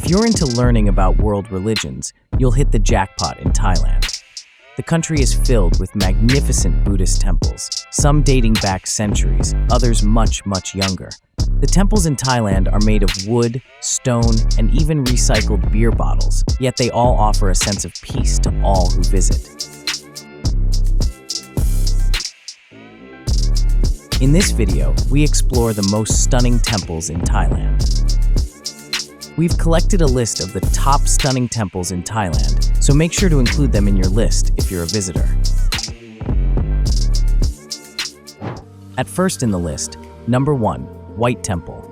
If you're into learning about world religions, you'll hit the jackpot in Thailand. The country is filled with magnificent Buddhist temples, some dating back centuries, others much, much younger. The temples in Thailand are made of wood, stone, and even recycled beer bottles, yet they all offer a sense of peace to all who visit. In this video, we explore the most stunning temples in Thailand. We've collected a list of the top stunning temples in Thailand, so make sure to include them in your list if you're a visitor. At first in the list, number 1, White Temple.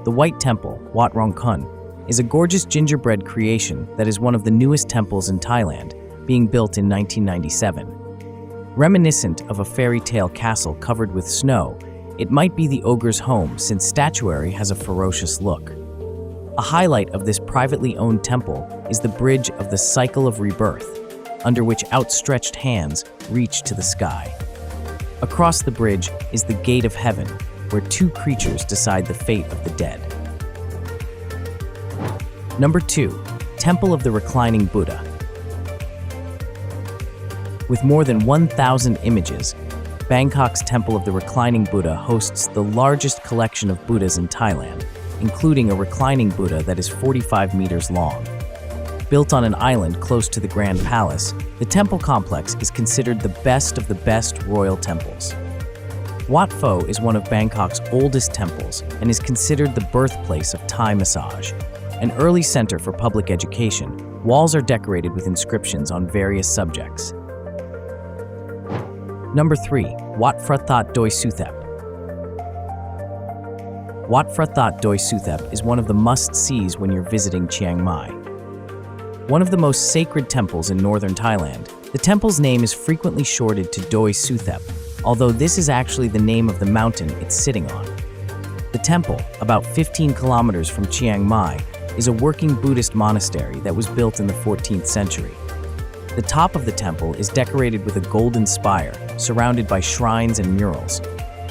The White Temple, Wat Arun, is a gorgeous gingerbread creation that is one of the newest temples in Thailand, being built in 1997. Reminiscent of a fairy tale castle covered with snow, it might be the ogre's home since statuary has a ferocious look. A highlight of this privately owned temple is the Bridge of the Cycle of Rebirth, under which outstretched hands reach to the sky. Across the bridge is the Gate of Heaven, where two creatures decide the fate of the dead. Number 2, Temple of the Reclining Buddha. With more than 1,000 images, Bangkok's Temple of the Reclining Buddha hosts the largest collection of Buddhas in Thailand, including a reclining Buddha that is 45 meters long. Built on an island close to the Grand Palace, the temple complex is considered the best of the best royal temples. Wat Pho is one of Bangkok's oldest temples and is considered the birthplace of Thai massage. An early center for public education, walls are decorated with inscriptions on various subjects. Number 3, Wat Mahathat Doi Suthep. Wat Mahathat Doi Suthep is one of the must-sees when you're visiting Chiang Mai. One of the most sacred temples in northern Thailand, the temple's name is frequently shorted to Doi Suthep, although this is actually the name of the mountain it's sitting on. The temple, about 15 kilometers from Chiang Mai, is a working Buddhist monastery that was built in the 14th century. The top of the temple is decorated with a golden spire, surrounded by shrines and murals.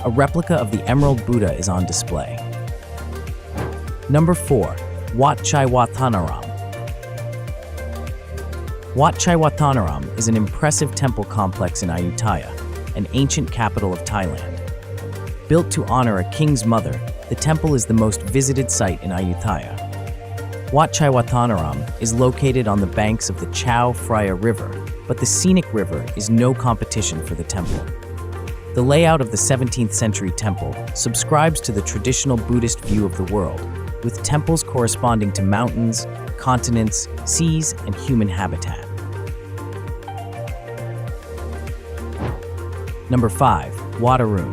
A replica of the Emerald Buddha is on display. Number 4, Wat Chaiwatthanaram. Wat Chaiwatthanaram is an impressive temple complex in Ayutthaya, an ancient capital of Thailand. Built to honor a king's mother, the temple is the most visited site in Ayutthaya. Wat Chaiwatthanaram is located on the banks of the Phra River, but the scenic river is no competition for the temple. The layout of the 17th century temple subscribes to the traditional Buddhist view of the world, with temples corresponding to mountains, continents, seas, and human habitat. Number 5, Wat Arun.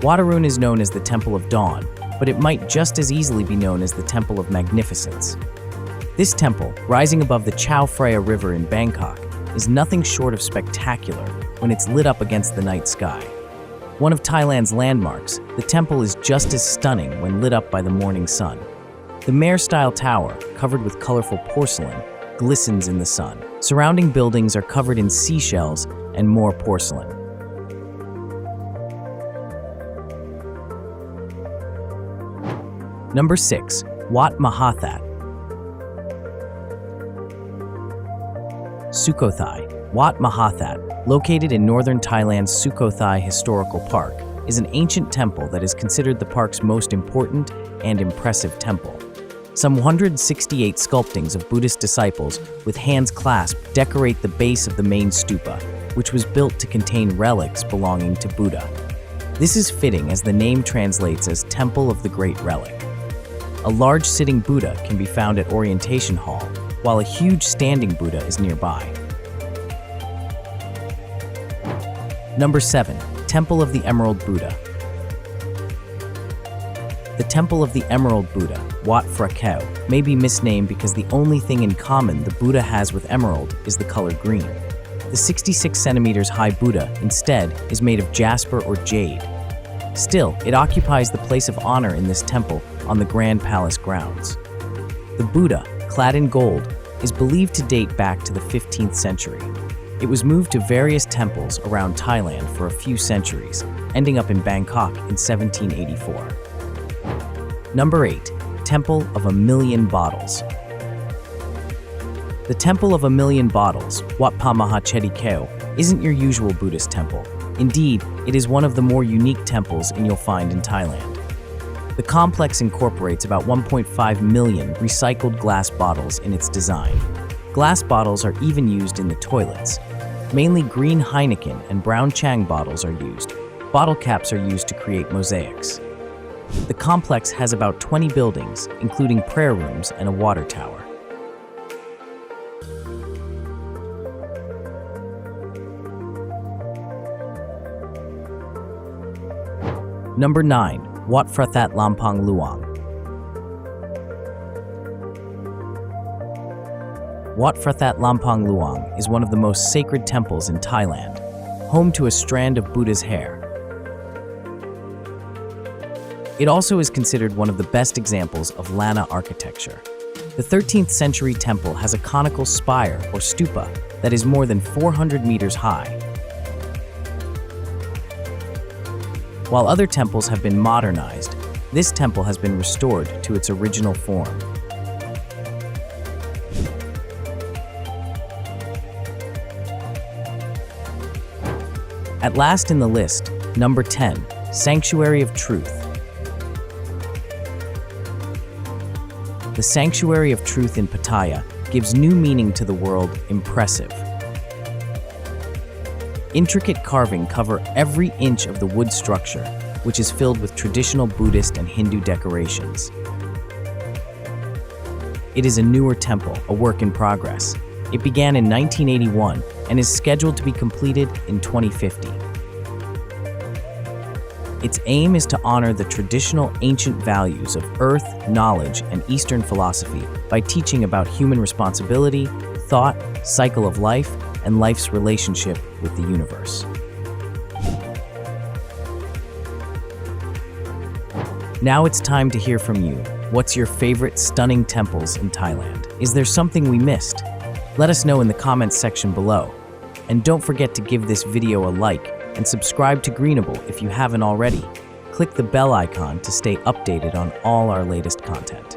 Wat Arun is known as the Temple of Dawn, but it might just as easily be known as the Temple of Magnificence. This temple, rising above the Phra River in Bangkok, is nothing short of spectacular when it's lit up against the night sky. One of Thailand's landmarks, the temple is just as stunning when lit up by the morning sun. The Mare-style tower, covered with colorful porcelain, glistens in the sun. Surrounding buildings are covered in seashells and more porcelain. Number 6, Wat Mahathat. Sukhothai. Wat Mahathat, located in northern Thailand's Sukhothai Historical Park, is an ancient temple that is considered the park's most important and impressive temple. Some 168 sculptings of Buddhist disciples with hands clasped decorate the base of the main stupa, which was built to contain relics belonging to Buddha. This is fitting as the name translates as Temple of the Great Relic. A large sitting Buddha can be found at Orientation Hall, while a huge standing Buddha is nearby. Number 7, Temple of the Emerald Buddha. The Temple of the Emerald Buddha, Wat Phra, may be misnamed because the only thing in common the Buddha has with emerald is the color green. The 66 centimeters high Buddha, instead, is made of jasper or jade. Still, it occupies the place of honor in this temple on the Grand Palace grounds. The Buddha, clad in gold, is believed to date back to the 15th century. It was moved to various temples around Thailand for a few centuries, ending up in Bangkok in 1784. Number 8. Temple of a Million Bottles. The Temple of a Million Bottles, Wat Mahathat, isn't your usual Buddhist temple. Indeed, it is one of the more unique temples you'll find in Thailand. The complex incorporates about 1.5 million recycled glass bottles in its design. Glass bottles are even used in the toilets. Mainly green Heineken and brown Chang bottles are used. Bottle caps are used to create mosaics. The complex has about 20 buildings, including prayer rooms and a water tower. Number 9. Wat Mahathat Lampang Luang. Wat Mahathat Lampang Luang is one of the most sacred temples in Thailand, home to a strand of Buddha's hair. It also is considered one of the best examples of Lana architecture. The 13th century temple has a conical spire or stupa that is more than 400 meters high. While other temples have been modernized, this temple has been restored to its original form. At last in the list, number 10, Sanctuary of Truth. The Sanctuary of Truth in Pattaya gives new meaning to the word impressive. Intricate carving cover every inch of the wood structure, which is filled with traditional Buddhist and Hindu decorations. It is a newer temple, a work in progress. It began in 1981 and is scheduled to be completed in 2050. Its aim is to honor the traditional ancient values of earth, knowledge, and Eastern philosophy by teaching about human responsibility, thought, cycle of life, and life's relationship with the universe. Now it's time to hear from you. What's your favorite stunning temples in Thailand? Is there something we missed? Let us know in the comments section below. And don't forget to give this video a like and subscribe to Greenable if you haven't already. Click the bell icon to stay updated on all our latest content.